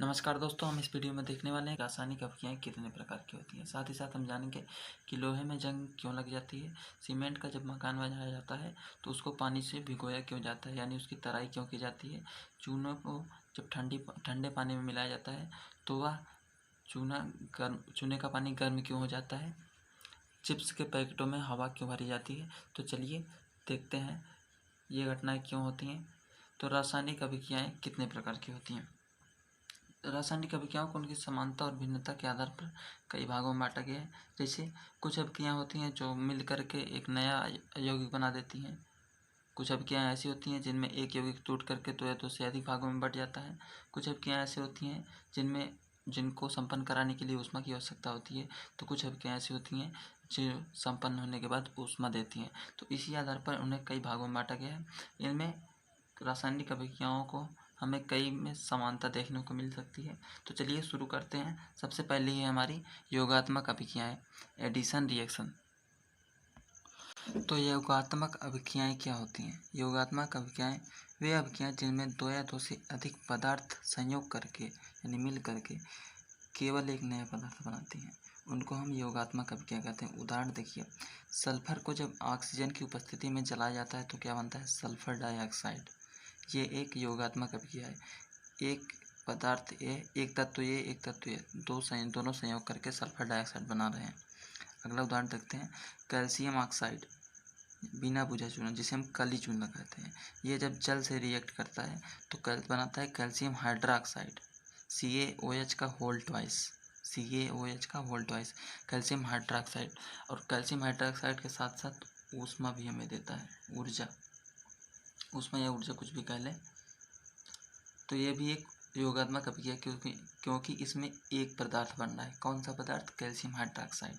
नमस्कार दोस्तों, हम इस वीडियो में देखने वाले हैं कि रासायनिक अभिक्रियाएं कितने प्रकार की होती हैं। साथ ही साथ हम जानेंगे कि लोहे में जंग क्यों लग जाती है। सीमेंट का जब मकान बनाया जाता है तो उसको पानी से भिगोया क्यों जाता है, यानी उसकी तराई क्यों की जाती है। चूनों को जब ठंडे पानी में मिलाया जाता है तो वह चूने का पानी गर्म क्यों हो जाता है। चिप्स के पैकेटों में हवा क्यों भरी जाती है। तो चलिए देखते हैं ये घटनाएँ क्यों होती हैं। तो रासायनिक अभिक्रियाएँ कितने प्रकार की होती हैं। रासायनिक अभिक्रियाओं को उनकी समानता और भिन्नता के आधार पर कई भागों में बांटा गया है। जैसे कुछ अभिक्रियाएं होती हैं जो मिल करके एक नया यौगिक बना देती हैं। कुछ अभिक्रियाएं ऐसी होती हैं जिनमें एक यौगिक टूट करके दो या दो से अधिक भागों में बँट जाता है। कुछ अभिक्रियाएं ऐसी होती हैं जिनको संपन्न कराने के लिए ऊष्मा की आवश्यकता होती है। तो कुछ अभिक्रियाएं ऐसी होती हैं जो संपन्न होने के बाद ऊष्मा देती हैं। तो इसी आधार पर उन्हें कई भागों में बांटा गया है। इनमें रासायनिक अभिक्रियाओं को हमें कई में समानता देखने को मिल सकती है। तो चलिए शुरू करते हैं। सबसे पहले है हमारी योगात्मक अभिक्रियाएं, एडिशन रिएक्शन। तो योगात्मक अभिक्रियाएं क्या होती हैं। योगात्मक अभिक्रियाएं वे अभिक्रियाएं जिनमें दो या दो से अधिक पदार्थ संयोग करके यानी मिल करके केवल एक नया पदार्थ बनाती हैं, उनको हम योगात्मक अभिक्रिया कहते हैं। उदाहरण देखिए, सल्फर को जब ऑक्सीजन की उपस्थिति में जलाया जाता है तो क्या बनता है, सल्फर डाइऑक्साइड। ये एक योगात्मक अभिक्रिया है। एक पदार्थ ए, एक तत्व ए, एक तत्व ए, दोनों संयोग करके सल्फर डाइऑक्साइड बना रहे हैं। अगला उदाहरण देखते हैं, कैल्शियम ऑक्साइड बिना बुझा चूना, जिसे हम कली चूना कहते हैं। ये जब जल से रिएक्ट करता है तो बनाता है कैल्शियम हाइड्रोक्साइड, CaOH का होल ट्वाइस, CaOH का होल ट्वाइस कैल्शियम हाइड्रोक्साइड। और कैल्शियम हाइड्रोक्साइड के साथ साथ ऊष्मा भी हमें देता है, ऊर्जा, ऊष्मा या ऊर्जा कुछ भी कह लें। तो ये भी एक योगात्मक अभिक्रिया क्योंकि इसमें एक पदार्थ बन रहा है। कौन सा पदार्थ, कैल्शियम हाइड्रोक्साइड,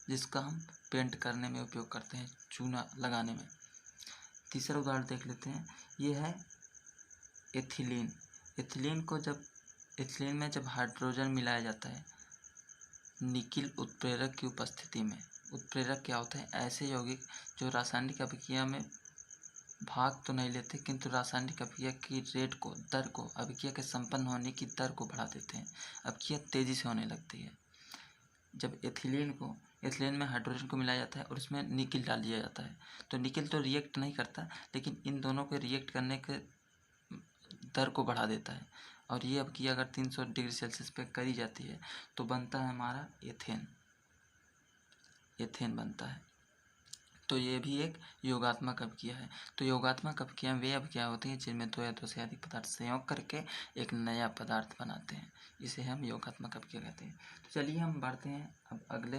जिसका हम पेंट करने में उपयोग करते हैं, चूना लगाने में। तीसरा उदाहरण देख लेते हैं, ये है एथिलीन। एथिलीन में जब हाइड्रोजन मिलाया जाता है निकिल उत्प्रेरक की उपस्थिति में। उत्प्रेरक क्या होता है, ऐसे यौगिक जो रासायनिक अभिक्रिया में भाग तो नहीं लेते किंतु रासायनिक अभिक्रिया की दर को अभिक्रिया के संपन्न होने की दर को बढ़ा देते हैं। अभिक्रिया तेजी से होने लगती है। जब एथिलीन में हाइड्रोजन को मिलाया जाता है और उसमें निकिल डाल दिया जाता है तो निकिल तो रिएक्ट नहीं करता, लेकिन इन दोनों के रिएक्ट करने के दर को बढ़ा देता है। और ये अभिक्रिया अगर 300 डिग्री सेल्सियस पे करी जाती है तो बनता है हमारा एथेन बनता है। तो ये भी एक योगात्मक अभिक्रिया है। तो योगात्मक अभिक्रिया वे अभिक्रिया होती हैं जिनमें दो या दो से अधिक पदार्थ संयोग करके एक नया पदार्थ बनाते हैं, इसे हम योगात्मक अभिक्रिया कहते हैं। तो चलिए हम बढ़ते हैं अब अगले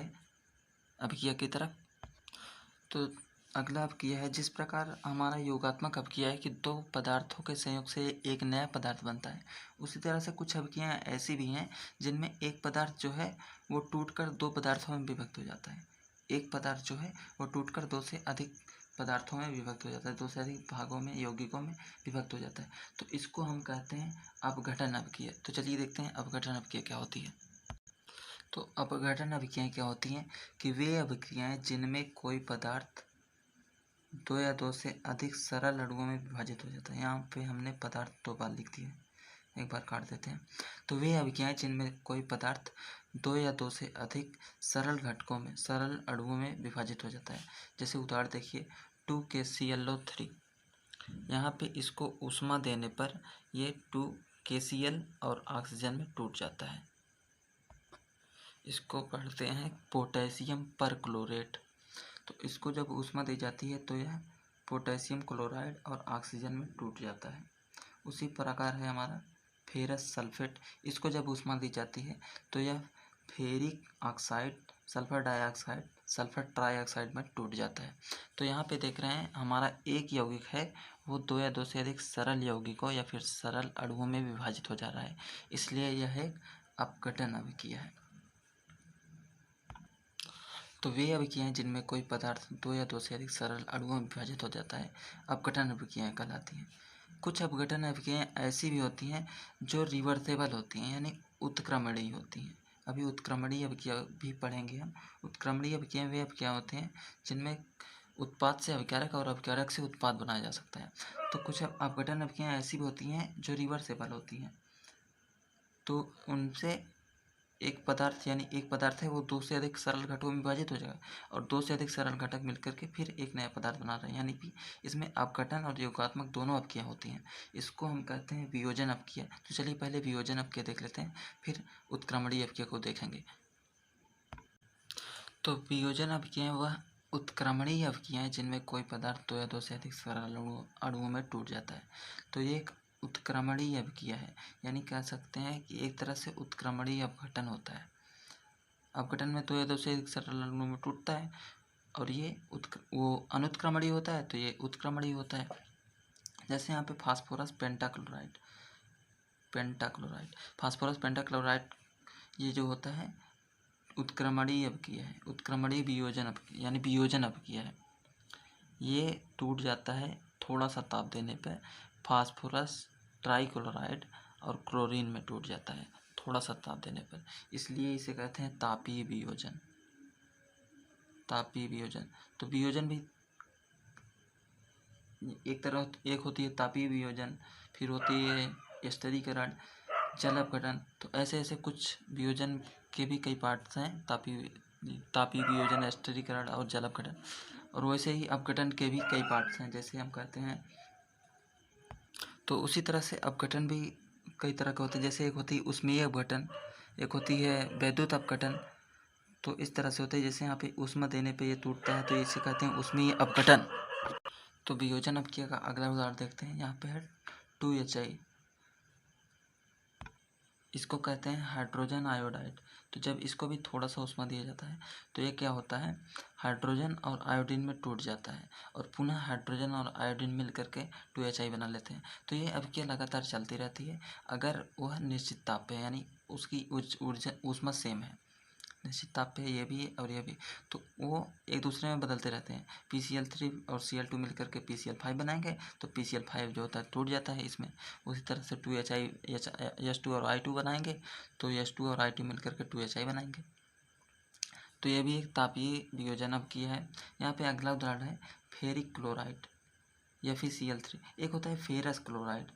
अभिक्रिया की तरफ। तो अगला अभिक्रिया है, जिस प्रकार हमारा योगात्मक अभिक्रिया है कि दो पदार्थों के संयोग से एक नया पदार्थ बनता है, उसी तरह से कुछ अभिक्रियाएं ऐसी भी हैं जिनमें एक पदार्थ जो है वो टूटकर दो पदार्थों में विभक्त हो जाता है। एक पदार्थ जो है वो टूटकर दो से अधिक पदार्थों में विभक्त हो जाता है, दो से अधिक भागों में, यौगिकों में विभक्त हो जाता है। तो इसको हम कहते हैं अपघटन अभिक्रिया। तो चलिए देखते हैं अपघटन अभिक्रिया क्या होती है। तो अपघटन अभिक्रियाएं क्या होती हैं कि वे अभिक्रियाएं जिनमें कोई पदार्थ दो या दो से अधिक सरल अणुओं में विभाजित हो जाता है। यहाँ पे हमने पदार्थ दो बार लिख दिया, एक बार काट देते हैं। तो वे अभिक्रियाएं जिनमें कोई पदार्थ दो या दो से अधिक सरल अणुओं में विभाजित हो जाता है। जैसे उदाहरण देखिए, 2KClO3। यहाँ पे इसको ऊष्मा देने पर ये 2KCl और ऑक्सीजन में टूट जाता है। इसको पढ़ते हैं पोटेशियम परक्लोरेट। तो इसको जब ऊष्मा दी जाती है तो यह पोटेशियम क्लोराइड और ऑक्सीजन में टूट जाता है। उसी प्रकार है हमारा फेरस सल्फेट। इसको जब ऊष्मा दी जाती है तो यह ferric oxide, sulphur dioxide, sulphur trioxide में टूट जाता है। तो यहाँ पे देख रहे हैं हमारा एक यौगिक है वो दो या दो से अधिक सरल यौगिकों या फिर सरल अणुओं में विभाजित हो जा रहा है, इसलिए यह एक अपघटन अभिक्रिया है। तो वे अभिक्रियाएं जिनमें कोई पदार्थ दो या दो से अधिक सरल अणुओं में विभाजित हो जाता है अपघटन अभिक्रियाएं कहलाती हैं। कुछ अपघटन अभिक्रियाएं ऐसी भी होती हैं जो रिवर्सेबल होती हैं, यानी उत्क्रमणीय होती हैं। अभी उत्क्रमणीय अभिक्रिया भी पढ़ेंगे हम। उत्क्रमणीय अभिक्रियाएं वे अभिक्रिया होते हैं जिनमें उत्पाद से अभिकारक और अभिकारक से उत्पाद बनाया जा सकता है। तो कुछ अपघटन अभिक्रियाएं ऐसी भी होती हैं जो रिवर्सेबल होती हैं। तो उनसे एक पदार्थ यानी एक पदार्थ है वो दो से अधिक सरल घटकों में विभाजित हो जाएगा और दो से अधिक सरल घटक मिलकर के फिर एक नया पदार्थ बना रहे हैं, यानी कि इसमें अपघटन और योगात्मक दोनों अपक्रिया होती हैं। इसको हम कहते हैं वियोजन अपक्रिया। तो चलिए पहले वियोजन अपक्रिया देख लेते हैं, फिर उत्क्रमणीय अपक्रिया को देखेंगे। तो वियोजन अपक्रियाएं वह उत्क्रमणीय अपक्रियाएं जिनमें कोई पदार्थ दो या दो से अधिक सरल अणुओं में टूट जाता है। तो ये एक उत्क्रमणीय अपक्रिया है, यानी कह सकते हैं कि एक तरह से उत्क्रमणीय अपघटन होता है। अपघटन में दो या दो से अधिक सरल अणुओं में टूटता है और ये वो अनुत्क्रमणीय होता है, तो ये उत्क्रमणीय होता है। जैसे यहाँ पे फास्फोरस पेंटाक्लोराइड फास्फोरस पेंटाक्लोराइड ये जो होता है उत्क्रमणीय अपक्रिया है, उत्क्रमणीय वियोजन अपक्रिया यानी वियोजन अपक्रिया है। ये टूट जाता है थोड़ा सा ताप देने पर फास्फोरस ट्राइक्लोराइड और क्लोरीन में टूट जाता है थोड़ा सा ताप देने पर, इसलिए इसे कहते हैं तापीय वियोजन। तापीय वियोजन, तो वियोजन भी एक होती है तापीय वियोजन, फिर होती है स्थिरीकरण, जल अपघटन। तो ऐसे ऐसे कुछ वियोजन के भी कई पार्ट्स हैं, तापीय वियोजन, स्थिरीकरण और जल अपघटन। और वैसे ही अपघटन के भी कई पार्ट्स हैं, जैसे हम कहते हैं। तो उसी तरह से अपघटन भी कई तरह के होते हैं, जैसे एक होती है ऊष्मीय अपघटन, एक होती है वैद्युत अपघटन। तो इस तरह से होता है, जैसे यहाँ पे ऊष्मा देने पे ये टूटता है तो इसे कहते हैं ऊष्मीय अपघटन। तो वियोजन अपक्रिया का अगला उदाहरण देखते हैं। यहाँ पे है 2HI, इसको कहते हैं हाइड्रोजन आयोडाइड। तो जब इसको भी थोड़ा सा ऊष्मा दिया जाता है तो ये क्या होता है, हाइड्रोजन और आयोडीन में टूट जाता है और पुनः हाइड्रोजन और आयोडीन मिल करके 2HI बना लेते हैं। तो ये अपक्रिया लगातार चलती रहती है अगर वह निश्चित ताप पे, यानी उसकी ऊर्जा ऊष्मा सेम है, निश्चित ताप पे ये भी और ये भी, तो वो एक दूसरे में बदलते रहते हैं। PCl3 और Cl2 मिलकर के PCl5 बनाएंगे, तो PCl5 जो होता है टूट जाता है इसमें। उसी तरह से 2HI H2 और I2 बनाएंगे, तो H2 और I2 मिलकर के 2HI बनाएंगे। तो ये भी एक तापीय वियोजन अपक्रिया है। यहाँ पे अगला उदाहरण है फेरिक क्लोराइड FeCl3। एक होता है फेरस क्लोराइड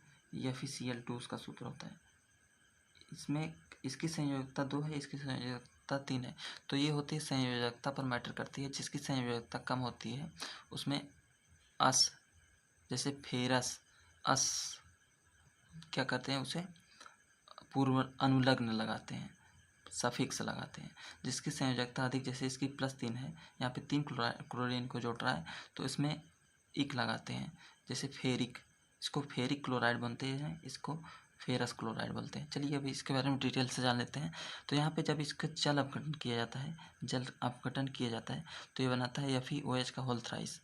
FeCl2, उसका सूत्र होता है। इसमें इसकी संयोजकता 2 है, इसकी संयोजकता 3 है। तो ये होती है संयोजकता पर मैटर करती है। जिसकी संयोजकता कम होती है उसमें अस, जैसे फेरस अस क्या करते हैं, उसे पूर्व अनुलग्न लगाते हैं, सफिक्स लगाते हैं। जिसकी संयोजकता अधिक, जैसे इसकी +3 है, यहाँ पे 3 क्लोरीन को जोड़ रहा है तो इसमें इक लगाते हैं, जैसे फेरिक, इसको फेरिक क्लोराइड बनते हैं, इसको फेरस क्लोराइड बोलते हैं। चलिए अभी इसके बारे में डिटेल से जान लेते हैं। तो यहाँ पे जब इसका जल अपघटन किया जाता है तो ये बनाता है FeOH का होल थ्राइस,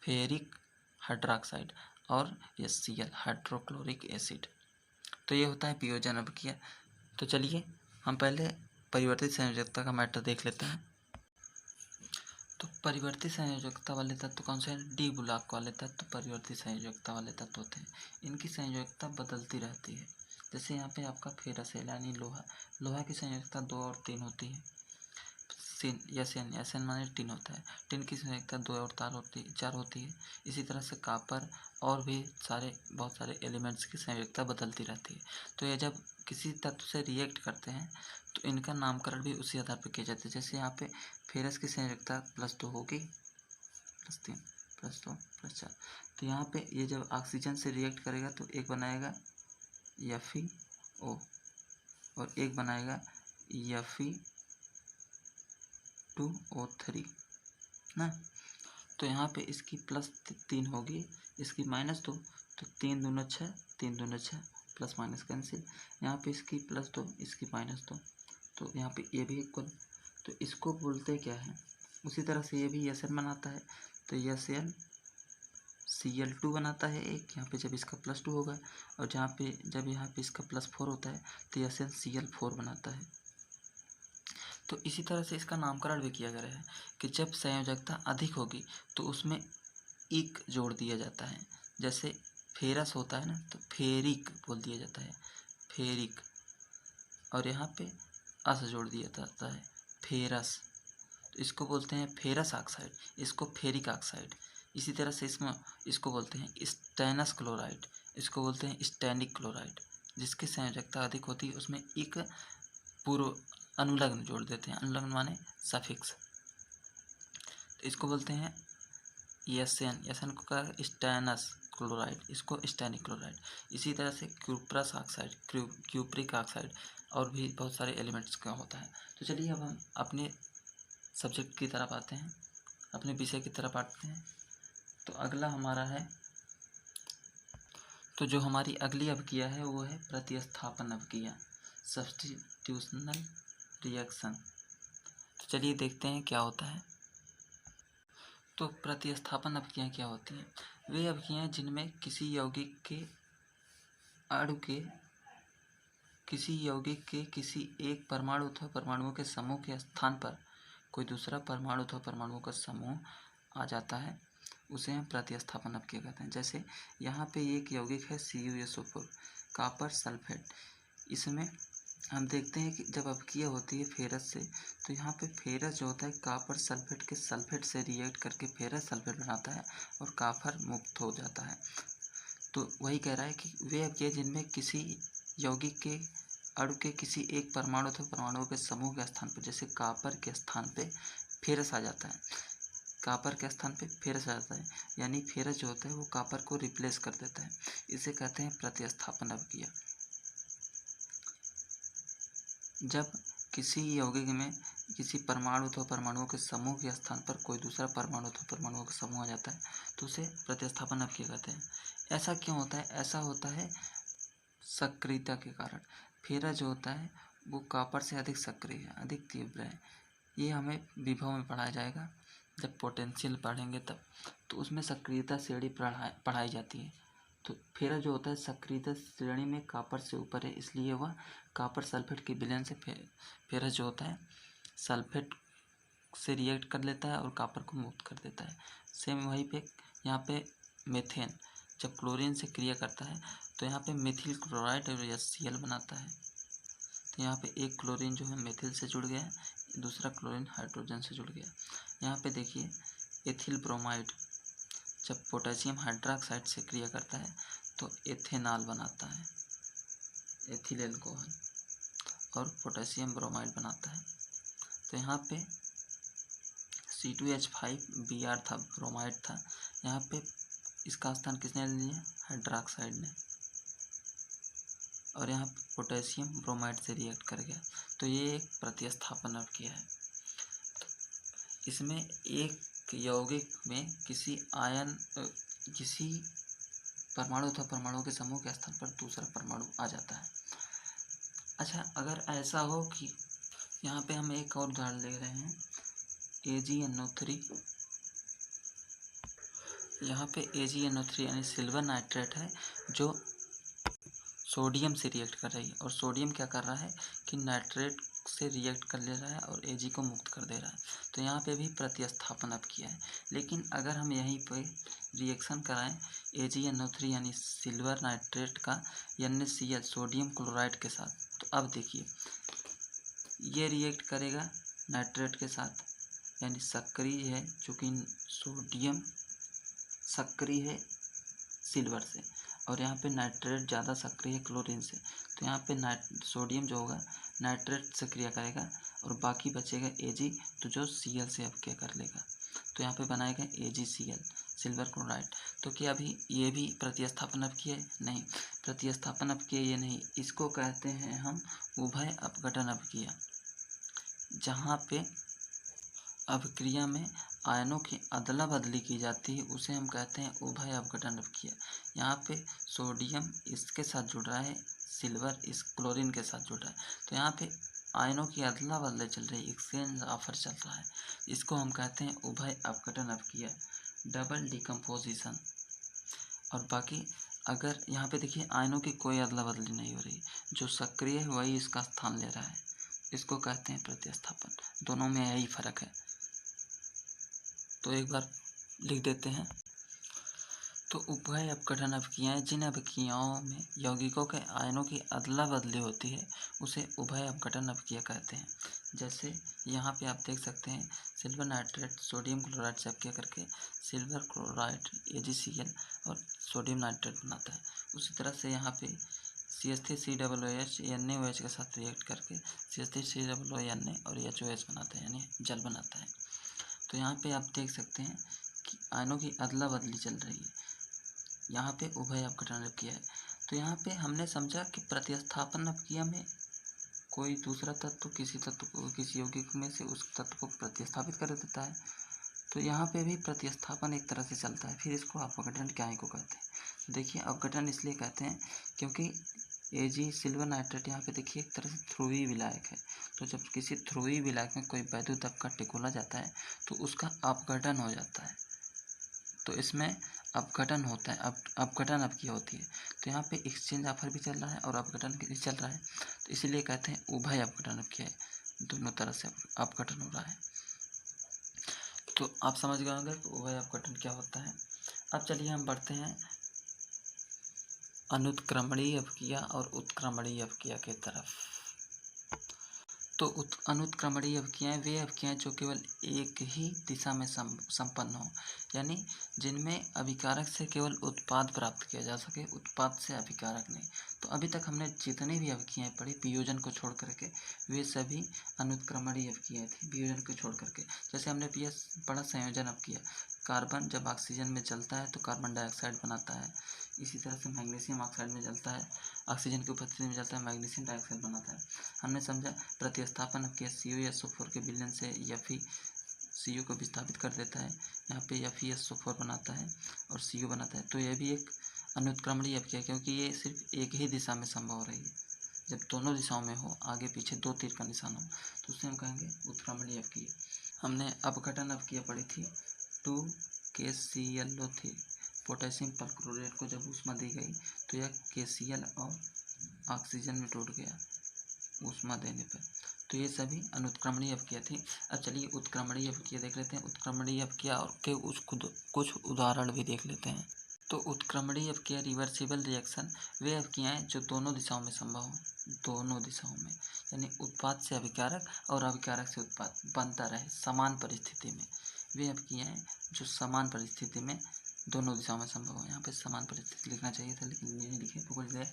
फेरिक हाइड्रोक्साइड और HCl हाइड्रोक्लोरिक एसिड। तो ये होता है वियोजन अपक्रिया। तो चलिए हम पहले परिवर्तित संयोजकता का मैटर देख लेते हैं। तो परिवर्तित संयोजकता वाले तत्व कौन से हैं? डी ब्लॉक वाले तत्व परिवर्तित संयोजकता वाले तत्व होते हैं। इनकी संयोजकता बदलती रहती है। जैसे यहाँ पे आपका फेरस है यानी लोहा की संयोजकता 2 और 3 होती है। SN माने टिन होता है, टिन की संयोजकता 2 और 4 होती है। इसी तरह से कापर और भी बहुत सारे एलिमेंट्स की संयोजकता बदलती रहती है। तो ये जब किसी तत्व से रिएक्ट करते हैं तो इनका नामकरण भी उसी आधार पर किया जाता है। जैसे यहाँ पे फेरस की संयोजकता +2 होगी, +3 +2 +4। तो यहाँ पे ये जब ऑक्सीजन से रिएक्ट करेगा तो एक बनाएगा FeO और एक बनाएगा Fe2O3 ना। तो यहाँ पे इसकी +3 होगी, इसकी -2, तो 3 दूना 6, 3 दूना 6, प्लस माइनस कैंसिल। यहाँ पे इसकी +2, इसकी -2, तो यहाँ पे ये भी इक्वल। तो इसको बोलते क्या है, उसी तरह से ये भी SN बनाता है, तो SN Cl2 बनाता है एक, यहाँ पे जब इसका +2 होगा, और जब यहाँ पे इसका +4 होता है तो SN Cl4 बनाता है। तो इसी तरह से इसका नामकरण भी किया गया है कि जब संयोजकता अधिक होगी तो उसमें इक जोड़ दिया जाता है। जैसे फेरस होता है ना, तो फेरिक बोल दिया जाता है, फेरिक, और यहाँ पे अस जोड़ दिया जाता है, फेरस। तो इसको बोलते हैं फेरस ऑक्साइड, इसको फेरिक ऑक्साइड। इसी तरह से इसको बोलते हैं स्टेनस क्लोराइड, इसको बोलते हैं स्टेनिक क्लोराइड। जिसकी संयोजकता अधिक होती है उसमें एक पूर्व अनुलग्न जोड़ देते हैं। अनुलग्न माने सफिक्स। तो इसको बोलते हैं एसन। एसन को कहा स्टैनस क्लोराइड, इसको स्टैनिक क्लोराइड। इसी तरह से क्यूप्रस ऑक्साइड, क्यूप्रिक ऑक्साइड और भी बहुत सारे एलिमेंट्स का होता है। तो चलिए अब हम अपने सब्जेक्ट की तरफ आते हैं, अपने विषय की तरफ आते हैं। तो अगला हमारा है, तो जो हमारी अगली अवक्रिया है वो है प्रतिस्थापन अवक्रिया, सब्स्टिट्यूशनल रिएक्शन। तो चलिए देखते हैं क्या होता है। तो प्रतिस्थापन अवक्रियाएं क्या होती हैं? वे अवक्रियाएं जिनमें किसी यौगिक के अणु के किसी एक परमाणु अथवा परमाणुओं के समूह के स्थान पर कोई दूसरा परमाणु अथवा परमाणुओं का समूह आ जाता है, उसे हम प्रतिस्थापन अवक्रिया कहते हैं। जैसे यहाँ पे एक यौगिक है CuSO4 कॉपर सल्फेट। इसमें हम देखते हैं कि जब अवक्रिया होती है फेरस से, तो यहाँ पे फेरस जो होता है कॉपर सल्फेट के सल्फेट से रिएक्ट करके फेरस सल्फेट बनाता है और कॉपर मुक्त हो जाता है। तो वही कह रहा है कि वे अवक्रिया जिनमें किसी यौगिक के अणु के किसी एक परमाणु अथवा परमाणुओं के समूह के स्थान पर, जैसे कॉपर के स्थान पे फेरस आ जाता है, कॉपर के स्थान पे फेरस आ जाता है, यानी फेरस जो होता है वो कॉपर को रिप्लेस कर देता है, इसे कहते हैं प्रतिस्थापन अवक्रिया। जब किसी यौगिक में किसी परमाणु अथवा परमाणुओं के समूह के स्थान पर कोई दूसरा परमाणु अथवा परमाणुओं का समूह आ जाता है तो उसे प्रतिस्थापन अवक्रिया कहते हैं। ऐसा क्यों होता है? ऐसा होता है सक्रियता के कारण। फेरस जो होता है वो कॉपर से अधिक सक्रिय है, अधिक तीव्र है। ये हमें विभव में पढ़ाया जाएगा, जब पोटेंशियल पढ़ेंगे तब। तो उसमें सक्रियता श्रेणी पढ़ाई जाती है। तो फेरस जो होता है सक्रियता श्रेणी में कॉपर से ऊपर है, इसलिए वह कॉपर सल्फेट के विलयन से फेरस जो होता है सल्फेट से रिएक्ट कर लेता है और कॉपर को मुक्त कर देता है। सेम वहीं पे यहाँ पे मेथेन जब क्लोरीन से क्रिया करता है तो यहाँ पे मेथिल क्लोराइड और HCl बनाता है। तो यहाँ पे एक क्लोरीन जो है मेथिल से जुड़ गया, दूसरा क्लोरीन हाइड्रोजन से जुड़ गया। यहाँ पे देखिए एथिल ब्रोमाइड जब पोटेशियम हाइड्रोक्साइड से क्रिया करता है तो एथेनॉल बनाता है, एथिल एल्कोहल, और पोटेशियम ब्रोमाइड बनाता है। तो यहाँ पे C2H5Br था, ब्रोमाइड था, यहाँ पे इसका स्थान किसने ले लिया? हाइड्रोक्साइड ने, और यहाँ पोटेशियम ब्रोमाइड से रिएक्ट कर गया। तो ये एक प्रतिस्थापन अवक्रिया है। इसमें एक यौगिक में किसी परमाणु अथवा परमाणुओं के समूह के स्थान पर दूसरा परमाणु आ जाता है। अच्छा, अगर ऐसा हो कि यहाँ पे हम एक और उदाहरण ले रहे हैं AgNO3। यहाँ पे AgNO3 यानी सिल्वर नाइट्रेट है जो सोडियम से रिएक्ट कर रही है, और सोडियम क्या कर रहा है कि नाइट्रेट से रिएक्ट कर ले रहा है और Ag को मुक्त कर दे रहा है। तो यहाँ पे भी प्रतिस्थापन अवक्रिया है। लेकिन अगर हम यहीं पे रिएक्शन कराएं AgNO3 यानी सिल्वर नाइट्रेट का NaCl सोडियम क्लोराइड के साथ, तो अब देखिए ये रिएक्ट करेगा नाइट्रेट के साथ, यानी सक्रिय है, चूँकि सोडियम सक्रिय है सिल्वर से और यहाँ पे नाइट्रेट ज़्यादा सक्रिय है क्लोरीन से। तो यहाँ पे सोडियम जो होगा नाइट्रेट से क्रिया करेगा और बाकी बचेगा Ag, तो जो Cl से अवक्रिया कर लेगा। तो यहाँ पे बनाएगा AgCl सिल्वर क्लोराइड। तो क्या अभी ये भी प्रतिस्थापन अवक्रिया है? नहीं, प्रतिस्थापन अवक्रिया ये नहीं, इसको कहते हैं हम उभय अपघटन अवक्रिया। जहाँ पे अवक्रिया में आयनों की अदला बदली की जाती है उसे हम कहते हैं उभय अपघटन अवक्रिया। यहाँ पे सोडियम इसके साथ जुड़ रहा है, सिल्वर इस क्लोरीन के साथ जुड़ रहा है, तो यहाँ पे आयनों की अदला बदली चल रही है, एक्सचेंज ऑफर चल रहा है। इसको हम कहते हैं उभय अपघटन अवक्रिया, डबल डिकम्पोजिशन। और बाकी अगर यहाँ पे देखिए आयनों की कोई अदला बदली नहीं हो रही, जो सक्रिय है वही इसका स्थान ले रहा है, इसको कहते हैं प्रतिस्थापन। दोनों में यही फर्क है। तो एक बार लिख देते हैं। तो उभय अपघटन अवक्रियाएं जिन अवक्रियाओं में यौगिकों के आयनों की अदला बदली होती है उसे उभय अपघटन अवक्रिया कहते हैं। जैसे यहाँ पे आप देख सकते हैं सिल्वर नाइट्रेट सोडियम क्लोराइड से अवक्रिया करके सिल्वर क्लोराइड AgCl और सोडियम नाइट्रेट बनाता है। उसी तरह से यहाँ पे CH3COOH NaOH के साथ रिएक्ट करके CH3COO Na और HOH बनाता है, यानी जल बनाता है। तो यहाँ पे आप देख सकते हैं कि आयनों की अदला बदली चल रही है। यहाँ पे उभय अपघटन अभिक्रिया है। तो यहाँ पे हमने समझा कि प्रतिस्थापन अभिक्रिया में कोई दूसरा तत्व किसी तत्व को, किसी यौगिक में से उस तत्व को प्रतिस्थापित कर देता है। तो यहाँ पे भी प्रतिस्थापन एक तरह से चलता है, फिर इसको अपघटन क्या को कहते हैं। देखिए अपघटन इसलिए कहते हैं क्योंकि Ag सिल्वर नाइट्रेट यहाँ पे देखिए एक तरह से ध्रुवीय विलायक है। तो जब किसी ध्रुवीय विलायक में कोई वैद्युत अपघट्य घोला जाता है तो उसका अपघटन हो जाता है। तो इसमें अपघटन होता है, अपघटन अभिक्रिया होती है। तो यहाँ पे एक्सचेंज ऑफर भी चल रहा है और अपघटन भी चल रहा है, तो इसीलिए कहते हैं उभय अपघटन अभिक्रिया है, दोनों तरह से अपघटन हो रहा है। तो आप समझ गए होंगे कि उभय अपघटन क्या होता है। अब चलिए हम बढ़ते हैं अनुत्क्रमणीय अभिक्रिया और उत्क्रमणीय अभिक्रिया की तरफ। तो अनुत्क्रमणीय अभिक्रियाएं वे अभिक्रियाएं जो केवल एक ही दिशा में संपन्न हो, यानी जिनमें अभिकारक से केवल उत्पाद प्राप्त किया जा सके, उत्पाद से अभिकारक नहीं। तो अभी तक हमने जितनी भी अभिक्रियाएं पढ़ी वियोजन को छोड़ करके, वे सभी अनुत्क्रमणीय अभिक्रियाएं थी, वियोजन को छोड़ करके। जैसे हमने पढ़ा संयोजन अभिक्रिया, कार्बन जब ऑक्सीजन में जलता है तो कार्बन डाइऑक्साइड बनाता है। इसी तरह से मैग्नीशियम ऑक्साइड में जलता है, ऑक्सीजन की उपस्थिति में जलता है, मैग्नीशियम डाइऑक्साइड बनाता है। हमने समझा प्रतिस्थापन अभिक्रिया CuSO4 के विलयन से Fe को विस्थापित कर देता है, यहाँ पे FeSO4 बनाता है और Cu बनाता है। तो यह भी एक अनुत्क्रमणीय अभिक्रिया, क्योंकि ये सिर्फ एक ही दिशा में संभव हो रही है। जब दोनों दिशाओं में हो, आगे पीछे दो तीर का निशान हो, तो उसे हम कहेंगे उत्क्रमणीय अभिक्रिया। हमने अपघटन अभिक्रिया पढ़ी थी, 2KClO3 पोटेशियम परक्लोरेट को जब ऊष्मा दी गई तो यह KCl और ऑक्सीजन में टूट गया ऊष्मा देने पर। तो ये सभी अनुत्क्रमणीय अभिक्रिया थी। अब चलिए उत्क्रमणीय अभिक्रिया देख लेते हैं। उत्क्रमणीय अभिक्रिया और के कुछ उदाहरण भी देख लेते हैं। तो उत्क्रमणीय अभिक्रिया रिवर्सिबल रिएक्शन वे अभिक्रियाएं जो दोनों दिशाओं में संभव हों, दोनों दिशाओं में, यानी उत्पाद से अभिकारक और अभिकारक से उत्पाद बनता रहे समान परिस्थिति में। वे अभिक्रियाएं जो समान परिस्थिति में दोनों दिशाओं में संभव हो। यहाँ पे समान परिस्थिति लिखना चाहिए था लेकिन नहीं लिखे, भूल गए।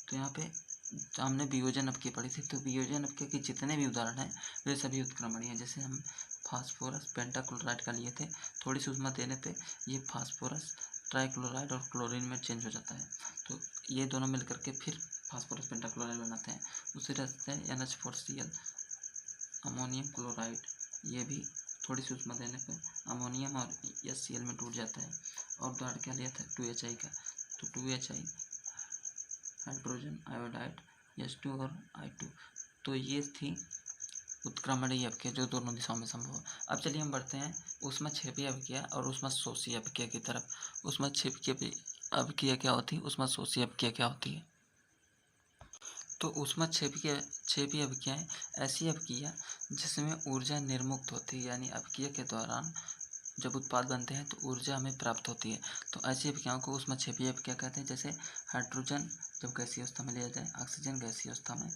तो यहाँ पे हमने वियोजन अभिक्रिया पढ़ी थी, तो वियोजन अभिक्रिया के जितने भी उदाहरण हैं वे सभी उत्क्रमणीय हैं। जैसे हम फास्फोरस पेंटाक्लोराइड का लिए थे, थोड़ी सी ऊष्मा देने पे ये फास्फोरस ट्राइक्लोराइड और क्लोरीन में चेंज हो जाता है। तो ये दोनों मिलकर के फिर फास्फोरस पेंटाक्लोराइड बनाते हैं। दूसरे रहते हैं NH4Cl अमोनियम क्लोराइड, ये भी थोड़ी सी ऊष्मा देने पर अमोनियम और HCl में टूट जाता है। और उदाहरण क्या लिया था 2HI का, तो 2HI हाइड्रोजन आयोडाइड H2 और I2। तो ये थी उत्क्रमणीय अभिक्रिया जो दोनों दिशाओं में संभव हो। अब चलिए हम बढ़ते हैं ऊष्मक्षेपीय अभिक्रिया और ऊष्मशोषीय अभिक्रिया की तरफ। ऊष्मक्षेपीय अभिक्रिया क्या होती है, ऊष्मशोषीय अभिक्रिया क्या होती है। तो ऊष्मक्षेपीय अभिक्रियाएं ऐसी अभिक्रिया जिसमें ऊर्जा निर्मुक्त होती है, यानी अभिक्रिया के दौरान जब उत्पाद बनते हैं तो ऊर्जा हमें प्राप्त होती है। तो ऐसी अभिक्रियाओं को ऊष्मक्षेपीय अभिक्रिया कहते हैं। जैसे हाइड्रोजन जब गैसीय अवस्था में लिया जाए, ऑक्सीजन गैसीय अवस्था में,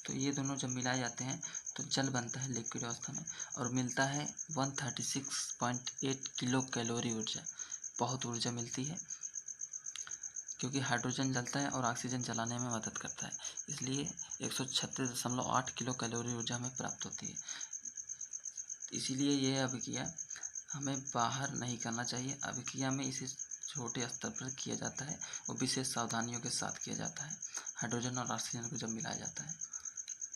तो ये दोनों जब मिलाए जाते हैं तो जल बनता है लिक्विड अवस्था में और मिलता है 136.8 किलो कैलोरी ऊर्जा। बहुत ऊर्जा मिलती है क्योंकि हाइड्रोजन जलता है और ऑक्सीजन जलाने में मदद करता है, इसलिए 136.8 किलो कैलोरी ऊर्जा हमें प्राप्त होती है। इसीलिए यह अभिक्रिया हमें बाहर नहीं करना चाहिए। अभिक्रिया में इसे छोटे स्तर पर किया जाता है और विशेष सावधानियों के साथ किया जाता है। हाइड्रोजन और ऑक्सीजन को जब मिलाया जाता है,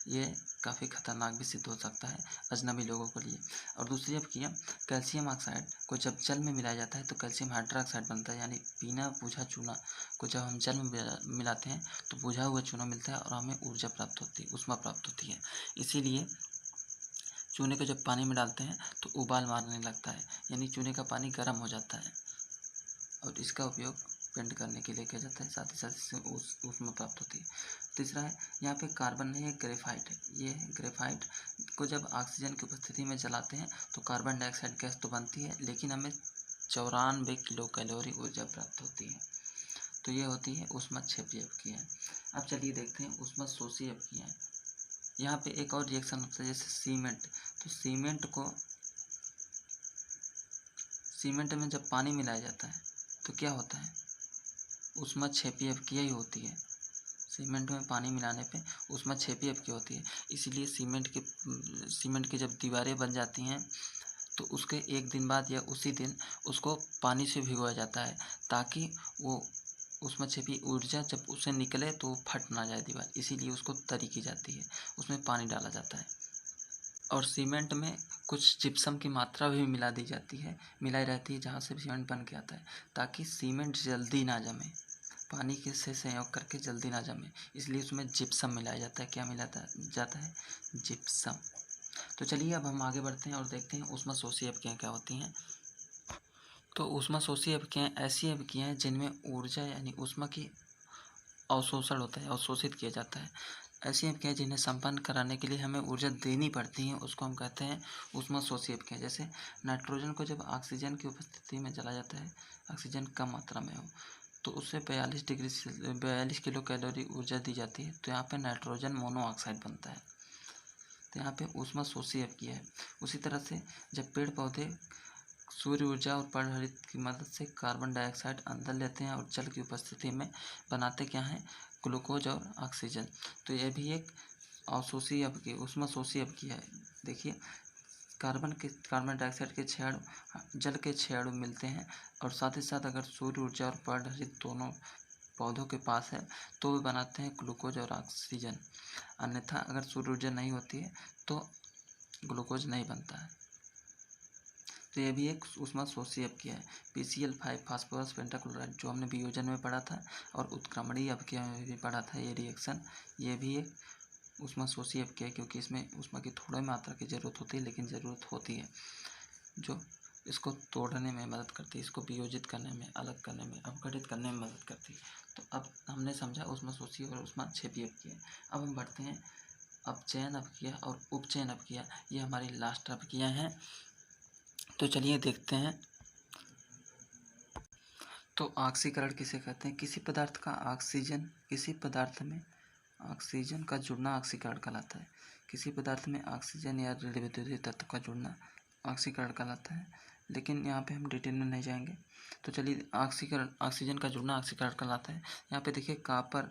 ये काफ़ी खतरनाक भी सिद्ध हो सकता है अजनबी लोगों के लिए। और दूसरी अभिक्रिया कैल्शियम ऑक्साइड को जब जल में मिलाया जाता है तो कैल्शियम हाइड्रोक्साइड बनता है, यानी बिना बुझा चूना को जब हम जल में मिलाते हैं तो बुझा हुआ चूना मिलता है और हमें ऊर्जा प्राप्त होती है, ऊष्मा प्राप्त होती है। इसीलिए चूने को जब पानी में डालते हैं तो उबाल मारने लगता है, यानी चूने का पानी गर्म हो जाता है और इसका उपयोग पेंट करने के लिए किया जाता है, साथ ही साथ इससे ऊष्मा प्राप्त होती है। तीसरा है यहाँ पे कार्बन नहीं है, ग्रेफाइट है। ये ग्रेफाइट को जब ऑक्सीजन की उपस्थिति में जलाते हैं तो कार्बन डाइऑक्साइड गैस तो बनती है लेकिन हमें 94 किलो कैलोरी ऊर्जा प्राप्त होती है। तो ये होती है ऊष्मक्षेपीय अभिक्रियाएं। अब चलिए देखते हैं ऊष्मशोषीय अभिक्रियाएं। यहाँ पे एक और रिएक्शन होता है जैसे सीमेंट। तो सीमेंट में जब पानी मिलाया जाता है तो क्या होता है, ऊष्मक्षेपीय अभिक्रिया ही होती है। सीमेंट में पानी मिलाने पे ऊष्माक्षेपी अपव्यय होती है। इसीलिए सीमेंट की जब दीवारें बन जाती हैं तो उसके एक दिन बाद या उसी दिन उसको पानी से भिगोया जाता है, ताकि वो ऊष्माक्षेपी ऊर्जा जब उससे निकले तो फट ना जाए दीवार, इसीलिए उसको तरी की जाती है, उसमें पानी डाला जाता है। और सीमेंट में कुछ जिप्सम की मात्रा भी मिला दी जाती है, मिलाई रहती है, जहाँ से सीमेंट बन के आता है, ताकि सीमेंट जल्दी ना जमे, पानी के से संयोग करके जल्दी ना जमे, इसलिए उसमें जिप्सम मिलाया जाता है। क्या मिलाता जाता है? जिप्सम। तो चलिए अब हम आगे बढ़ते हैं और देखते हैं ऊष्माशोषी अपव्यय क्या होती हैं। तो ऊष्माशोषी अपव्यय ऐसी अपव्यय हैं जिनमें ऊर्जा यानी ऊष्मा की अवशोषण होता है, अवशोषित किया जाता है। ऐसी अपव्यय जिन्हें संपन्न कराने के लिए हमें ऊर्जा देनी पड़ती है, उसको हम कहते हैं ऊष्माशोषी अपव्यय। जैसे नाइट्रोजन को जब ऑक्सीजन की उपस्थिति में जलाया जाता है, ऑक्सीजन कम मात्रा में हो, तो उससे 42 किलो कैलोरी ऊर्जा दी जाती है, तो यहाँ पे नाइट्रोजन मोनोऑक्साइड बनता है। तो यहाँ पे ऊष्माशोषी अपव्यय है। उसी तरह से जब पेड़ पौधे सूर्य ऊर्जा और पर्णहरित की मदद से कार्बन डाइऑक्साइड अंदर लेते हैं और जल की उपस्थिति में बनाते क्या हैं? ग्लूकोज और ऑक्सीजन। तो यह भी एक अवशोषी अपव्यय, ऊष्माशोषी अपव्यय है। देखिए, कार्बन डाइऑक्साइड के 6 अणु जल के 6 अणु मिलते हैं, और साथ ही साथ अगर सूर्य ऊर्जा और पर्णहरित दोनों पौधों के पास है तो वे बनाते हैं ग्लूकोज और ऑक्सीजन। अन्यथा अगर सूर्य ऊर्जा नहीं होती है तो ग्लूकोज नहीं बनता है। तो ये भी एक ऊष्माशोषी अपव्यय है। PCl5 फास्फोरस पेंटाक्लोराइड, जो हमने वियोजन में पढ़ा था, और उत्क्रमणीय अपव्यय में भी पढ़ा था ये रिएक्शन, ये भी एक ऊष्माशोषी अपव्यय, क्योंकि इसमें ऊष्मा की थोड़ी मात्रा की ज़रूरत होती है, लेकिन ज़रूरत होती है, जो इसको तोड़ने में मदद करती है, इसको वियोजित करने में, अलग करने में, अपघटित करने में मदद करती है। तो अब हमने समझा ऊष्माशोषी और ऊष्माक्षेपी अपव्यय। अब हम बढ़ते हैं अपचयन अपव्यय और उपचयन अपव्यय। ये हमारी लास्ट अपव्यय हैं। तो चलिए देखते हैं। तो ऑक्सीकरण किसे कहते हैं? किसी पदार्थ में ऑक्सीजन का जुड़ना ऑक्सीकरण कहलाता है। किसी पदार्थ में ऑक्सीजन या ऋण विद्युतीय तत्व का जुड़ना ऑक्सीकरण कहलाता है, लेकिन यहाँ पे हम डिटेल में नहीं जाएंगे। तो चलिए, ऑक्सीजन का जुड़ना ऑक्सीकरण कहलाता है। यहाँ पे देखिए, कापर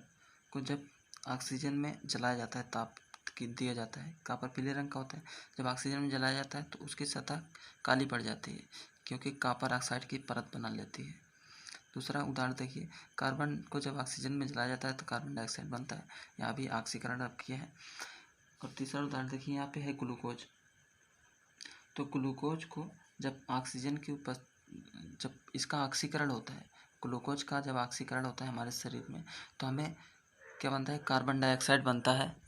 को जब ऑक्सीजन में जलाया जाता है, ताप दिया जाता है, कापर पीले रंग का होता है। जब ऑक्सीजन में जलाया जाता है तो उसकी सतह काली पड़ जाती है, क्योंकि कापर ऑक्साइड की परत बना लेती है। दूसरा उदाहरण देखिए, कार्बन को जब ऑक्सीजन में जलाया जाता है तो कार्बन डाइऑक्साइड बनता है, यहाँ भी ऑक्सीकरण अपव्यय है। और तीसरा उदाहरण देखिए, यहाँ पे है ग्लूकोज। तो ग्लूकोज को जब जब इसका ऑक्सीकरण होता है, ग्लूकोज का जब ऑक्सीकरण होता है हमारे शरीर में, तो हमें क्या बनता है? कार्बन डाइऑक्साइड बनता है।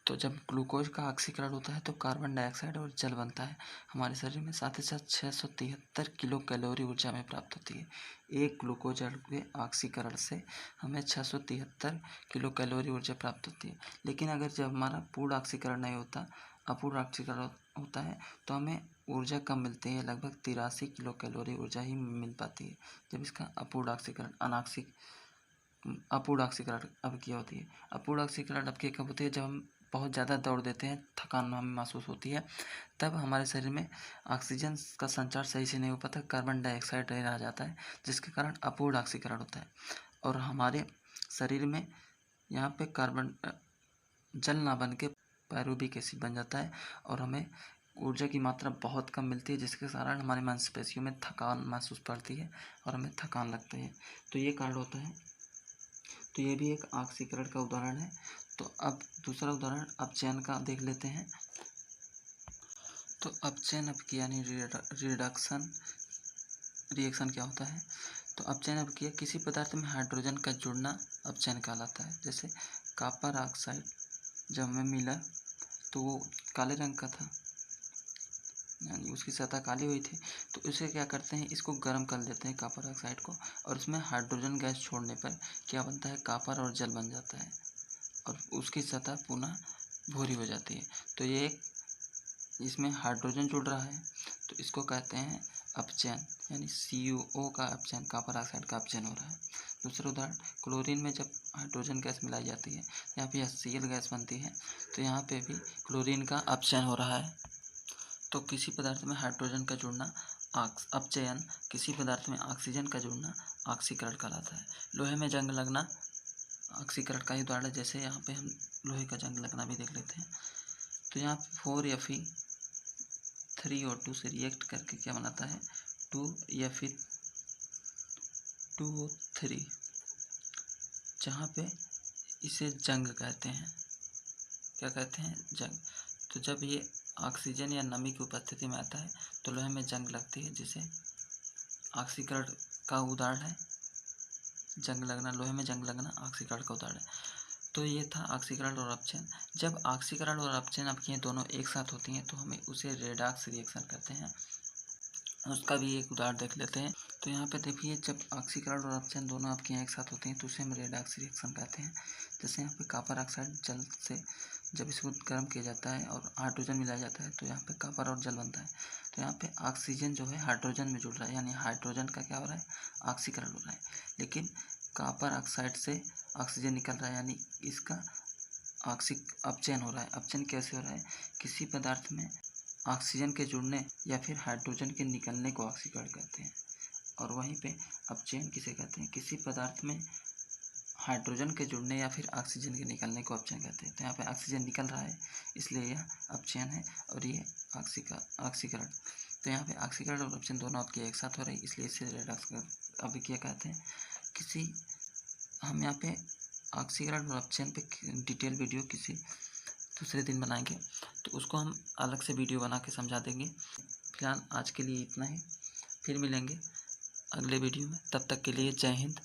तो जब ग्लूकोज का ऑक्सीकरण होता है तो कार्बन डाइऑक्साइड और जल बनता है हमारे शरीर में। साथ ही साथ 673 किलो कैलोरी ऊर्जा में प्राप्त होती है। एक ग्लूकोज अणु के ऑक्सीकरण से हमें 673 किलो कैलोरी ऊर्जा प्राप्त होती है। लेकिन अगर जब हमारा पूर्ण ऑक्सीकरण नहीं होता, अपूर्ण ऑक्सीकरण होता है, तो हमें ऊर्जा कम मिलती है, लगभग 83 किलो कैलोरी ऊर्जा ही मिल पाती है, जब इसका अपूर्ण ऑक्सीकरण अपव्यय होती है। अपूर्ण ऑक्सीकरण अपव्यय कब होती है? जब हम बहुत ज़्यादा दौड़ देते हैं, थकान हमें महसूस होती है, तब हमारे शरीर में ऑक्सीजन का संचार सही से नहीं हो पाता, कार्बन डाइऑक्साइड रह जाता है, जिसके कारण अपूर्ण ऑक्सीकरण होता है। और हमारे शरीर में यहाँ पे जल ना बन के पायरुविक एसिड बन जाता है, और हमें ऊर्जा की मात्रा बहुत कम मिलती है, जिसके कारण हमारी मांसपेशियों में थकान महसूस पड़ती है और हमें थकान लगती है। तो ये कारण होता है। तो ये भी एक ऑक्सीकरण का उदाहरण है। तो अब दूसरा उदाहरण अपचयन का देख लेते हैं। तो अपचयन अपव्यय यानी रिएक्शन क्या होता है? तो अपचयन अपव्यय किसी पदार्थ में हाइड्रोजन का जुड़ना अपचयन कहलाता है। जैसे कॉपर ऑक्साइड जब हमें मिला तो वो काले रंग का था, यानी उसकी सतह काली हुई थी। तो इसे क्या करते हैं? इसको गर्म कर देते हैं कॉपर ऑक्साइड को, और उसमें हाइड्रोजन गैस छोड़ने पर क्या बनता है? कॉपर और जल बन जाता है, और उसकी सतह पुनः भूरी हो जाती है। तो ये एक इसमें हाइड्रोजन जुड़ रहा है, तो इसको कहते हैं अपचयन, यानी CuO का अपचयन, कॉपर ऑक्साइड का अपचयन हो रहा है। दूसरा उदाहरण, क्लोरीन में जब हाइड्रोजन गैस मिलाई जाती है, यहाँ पे HCl गैस बनती है, तो यहाँ पे भी क्लोरीन का अपचयन हो रहा है। तो किसी पदार्थ में हाइड्रोजन का जुड़ना अपचयन, किसी पदार्थ में ऑक्सीजन का जुड़ना ऑक्सीकरण कहलाता है। लोहे में जंग लगना ऑक्सीकरण का ही उदाहरण है। जैसे यहाँ पे हम लोहे का जंग लगना भी देख लेते हैं। तो यहाँ 4Fe3O2 से रिएक्ट करके क्या बनाता है, 2Fe2O3, जहाँ पे इसे जंग कहते हैं। क्या कहते हैं, जंग। तो जब ये ऑक्सीजन या नमी की उपस्थिति में आता है तो लोहे में जंग लगती है, जिसे ऑक्सीकरण का उदाहरण है। जंग लगना, लोहे में जंग लगना ऑक्सीकरण का उदाहरण है। तो ये था ऑक्सीकरण और अपचयन। जब ऑक्सीकरण और अपचयन अपक्रियाएं दोनों एक साथ होती हैं तो हमें उसे रेडॉक्स रिएक्शन कहते हैं। उसका भी एक उदाहरण देख लेते हैं। तो यहाँ पे देखिए, जब ऑक्सीकरण और अपचयन दोनों अपक्रियाएं एक साथ होती हैं तो उसे हम रेडॉक्स रिएक्शन कहते हैं। जैसे यहाँ पे कॉपर ऑक्साइड जल से जब इसको गर्म किया जाता है और हाइड्रोजन मिलाया जाता है तो यहाँ पे कॉपर और जल बनता है। तो यहाँ पे ऑक्सीजन जो है हाइड्रोजन में जुड़ रहा है, यानी हाइड्रोजन का क्या हो रहा है, ऑक्सीकरण हो रहा है। लेकिन कॉपर ऑक्साइड से ऑक्सीजन निकल रहा है, यानी इसका अपचयन हो रहा है। अपचयन कैसे हो रहा है, किसी पदार्थ में ऑक्सीजन के जुड़ने या फिर हाइड्रोजन के निकलने को ऑक्सीकरण कहते हैं। और वहीं पे अपचयन किसे कहते हैं, किसी पदार्थ में हाइड्रोजन के जुड़ने या फिर ऑक्सीजन के निकलने को अपचयन कहते हैं। तो यहाँ पे ऑक्सीजन निकल रहा है इसलिए यह अपचयन है और ये ऑक्सीकरण। तो यहाँ पे ऑक्सीकरण और अपचयन दोनों अपक्रिया एक साथ हो रही है, इसलिए इसे रेडॉक्स अभिक्रिया कहते हैं। हम यहाँ पे ऑक्सीकरण और अपचयन पे डिटेल वीडियो किसी दूसरे दिन बनाएंगे, तो उसको हम अलग से वीडियो बना के समझा देंगे। फिलहाल आज के लिए इतना ही, फिर मिलेंगे अगले वीडियो में। तब तक के लिए जय हिंद।